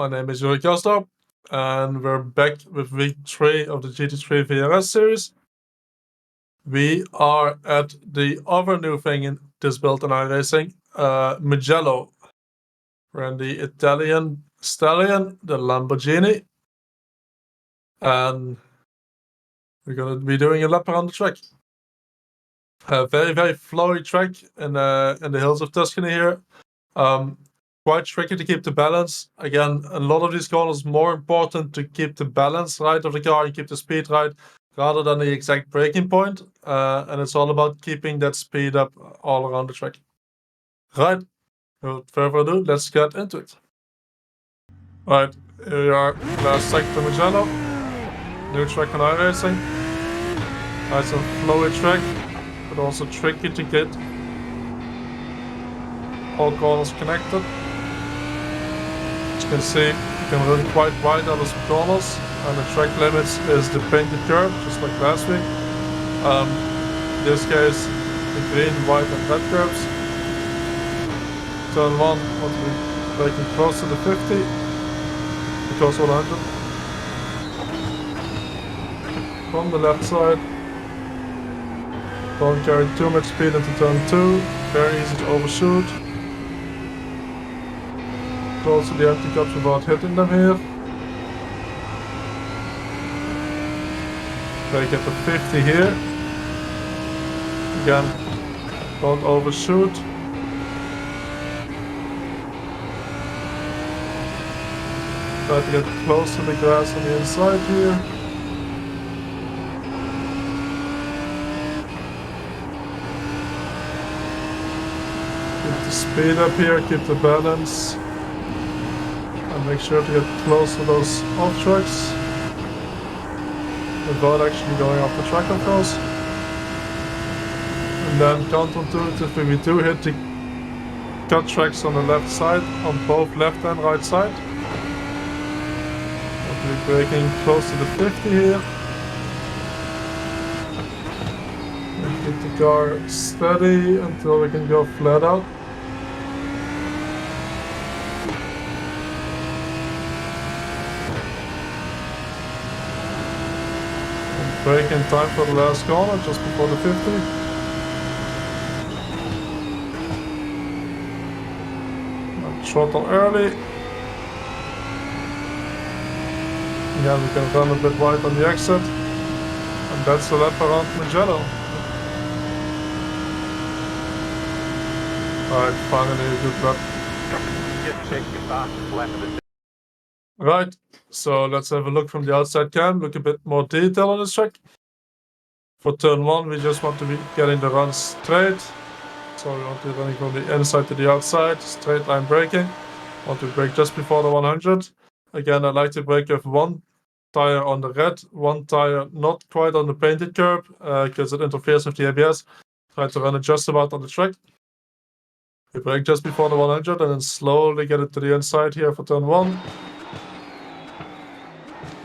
my name is Yuri Kasdorp, and we're back with week 3 of the GT3 VRS series. We are at the other new thing in this build in iRacing, Mugello. We're in the Italian stallion, the Lamborghini, and we're going to be doing a lap around the track. A very, very flowy track in the hills of Tuscany here. Quite tricky to keep the balance. Again, a lot of these corners more important to keep the balance right of the car and keep the speed right rather than the exact braking point. And it's all about keeping that speed up all around the track. Right, without further ado, let's get into it. Right, here we are, last sector Mugello. New track on iRacing. Nice and flowy track, but also tricky to get all corners connected. As you can see, you can run quite wide out of some corners, and the track limits is the painted curve, just like last week. In this case, the green, white and red curves. Turn 1, want to be braking close to the 50, because 100. From the left side, don't carry too much speed into turn 2, very easy to overshoot. Close to the empty cups without hitting them here. Brake at the 50 here. Again, don't overshoot. Try to get close to the grass on the inside here. Keep the speed up here, keep the balance. And make sure to get close to those off tracks without actually going off the track, of course. And then counterintuitively, we do hit the cut tracks on the left side, on both left and right side. We'll be braking close to the 50 here. And keep the car steady until we can go flat out. Brake in time for the last corner, just before the 50. And throttle early. Again, we can run a bit wide on the exit. And that's the lap around Mugello. Alright, finally a good lap. Right, so let's have a look from the outside cam, look a bit more detail on this track. For turn 1, we just want to be getting the run straight. So we want to be running from the inside to the outside, straight line braking. Want to brake just before the 100. Again, I like to brake with one tire on the red, one tire not quite on the painted curb, because it interferes with the ABS. Try to run it just about on the track. We brake just before the 100 and then slowly get it to the inside here for turn 1.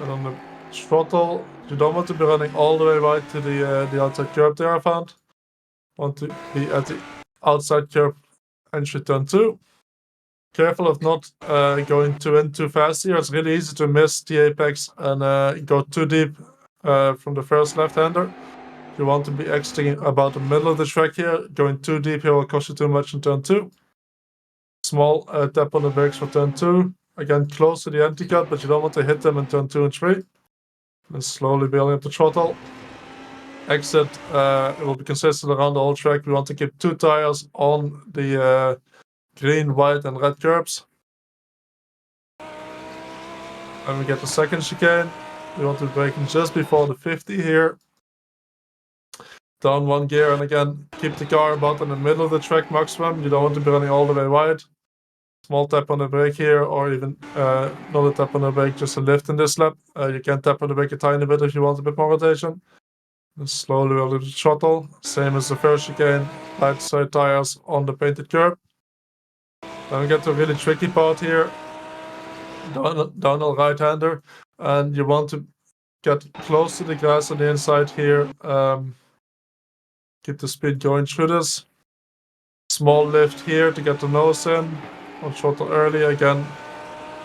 And on the throttle, you don't want to be running all the way right to the outside curb there, I found. Want to be at the outside curb entry turn 2. Careful of not going too fast here. It's really easy to miss the apex and go too deep from the first left-hander. You want to be exiting about the middle of the track here. Going too deep here will cost you too much in turn 2. Small tap on the brakes for turn 2. Again, close to the empty cut, but you don't want to hit them in turn 2 and 3. And slowly building up the throttle. Exit, it will be consistent around the whole track. We want to keep 2 tires on the green, white and red curbs. And we get the second chicane. We want to be braking just before the 50 here. Down 1 gear, and again, keep the car about in the middle of the track maximum. You don't want to be running all the way wide. Small tap on the brake here, or even not a tap on the brake, just a lift in this lap. You can tap on the brake a tiny bit if you want a bit more rotation. And slowly roll the throttle, same as the first chicane, right side tires on the painted curb. Then we get to a really tricky part here, downhill right-hander, and you want to get close to the grass on the inside here. Keep the speed going through this. Small lift here to get the nose in. On throttle early again.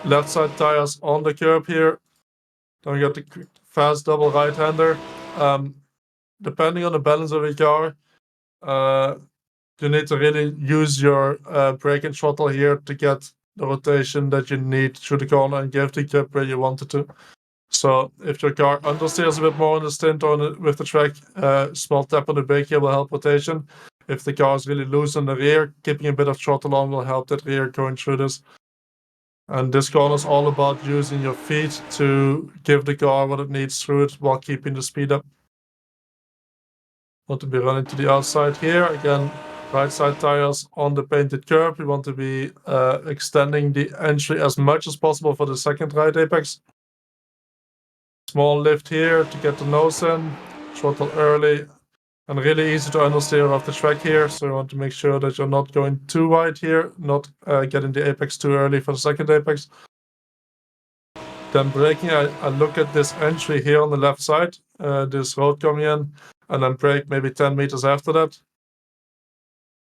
left side tires on the curb here. Then we got the fast double right-hander. Depending on the balance of your car, you need to really use your brake and throttle here to get the rotation that you need through the corner and give the grip where you want it to. So if your car understeers a bit more on the stint or with the track, small tap on the brake here will help rotation. If the car is really loose in the rear, keeping a bit of throttle on will help that rear going through this. And this corner is all about using your feet to give the car what it needs through it while keeping the speed up. Want to be running to the outside here. Again, right side tires on the painted curb. We want to be extending the entry as much as possible for the second right apex. Small lift here to get the nose in, throttle early, and really easy to understeer off the track here. So you want to make sure that you're not going too wide here, not getting the apex too early for the second apex. Then braking, I look at this entry here on the left side, this road coming in, and then brake maybe 10 meters after that.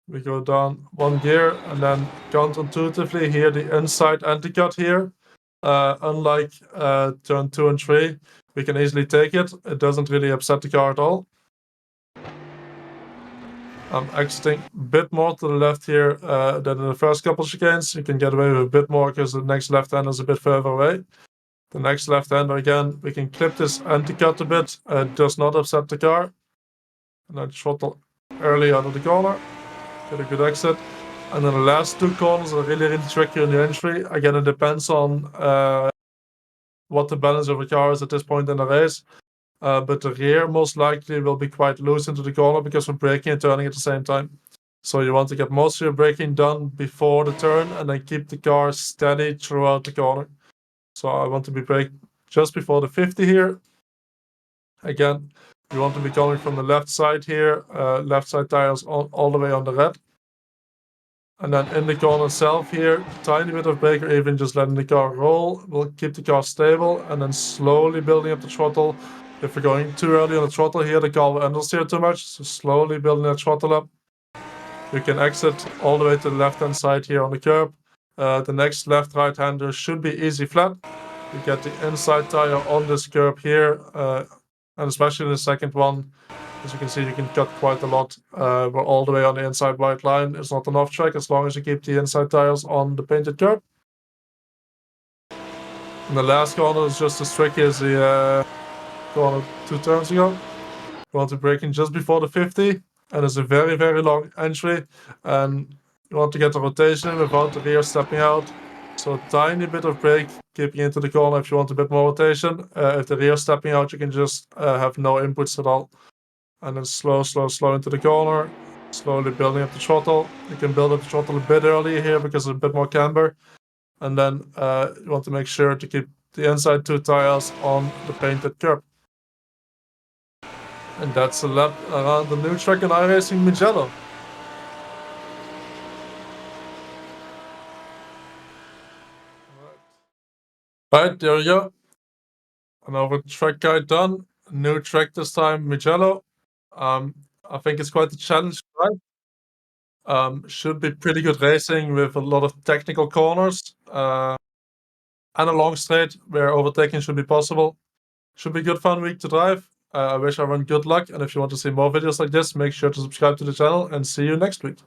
We go down one gear and then counterintuitively here the inside anti-cut here. Unlike turn 2 and 3, we can easily take it. It doesn't really upset the car at all. I'm exiting a bit more to the left here than in the first couple of chicanes. You can get away with a bit more because the next left-hander is a bit further away. The next left-hander again, we can clip this anti-cut a bit. It does not upset the car. And then throttle early out of the corner. Get a good exit. And then the last two corners are really, really tricky on the entry. Again, it depends on what the balance of the car is at this point in the race. But the rear most likely will be quite loose into the corner because we're braking and turning at the same time. So you want to get most of your braking done before the turn and then keep the car steady throughout the corner. So I want to be braking just before the 50 here. Again, you want to be coming from the left side here, left side tires all the way on the red. And then in the corner itself here, tiny bit of brake or even just letting the car roll will keep the car stable and then slowly building up the throttle. If we're going too early on the throttle here, the car will understeer too much, so slowly building that throttle up. You can exit all the way to the left-hand side here on the curb. The next left-right-hander should be easy flat. You get the inside tire on this curb here, and especially the second one. As you can see, you can cut quite a lot. We're all the way on the inside white line. It's not an off track as long as you keep the inside tires on the painted curb. And the last corner is just as tricky as the corner 2 turns ago. You want to brake in just before the 50, and it's a very, very long entry. And you want to get the rotation in without the rear stepping out. So a tiny bit of brake keeping into the corner if you want a bit more rotation. If the rear stepping out, you can just have no inputs at all. And then slow into the corner, slowly building up the throttle. You can build up the throttle a bit earlier here because it's a bit more camber. And then you want to make sure to keep the inside 2 tires on the painted curb. And that's a lap around the new track in iRacing Mugello. Right, there we go. Another track guide done. New track this time, Mugello. I think it's quite a challenge, right? Should be pretty good racing with a lot of technical corners and a long straight where overtaking should be possible. Should be a good fun week to drive. I wish everyone good luck, and if you want to see more videos like this, make sure to subscribe to the channel and see you next week.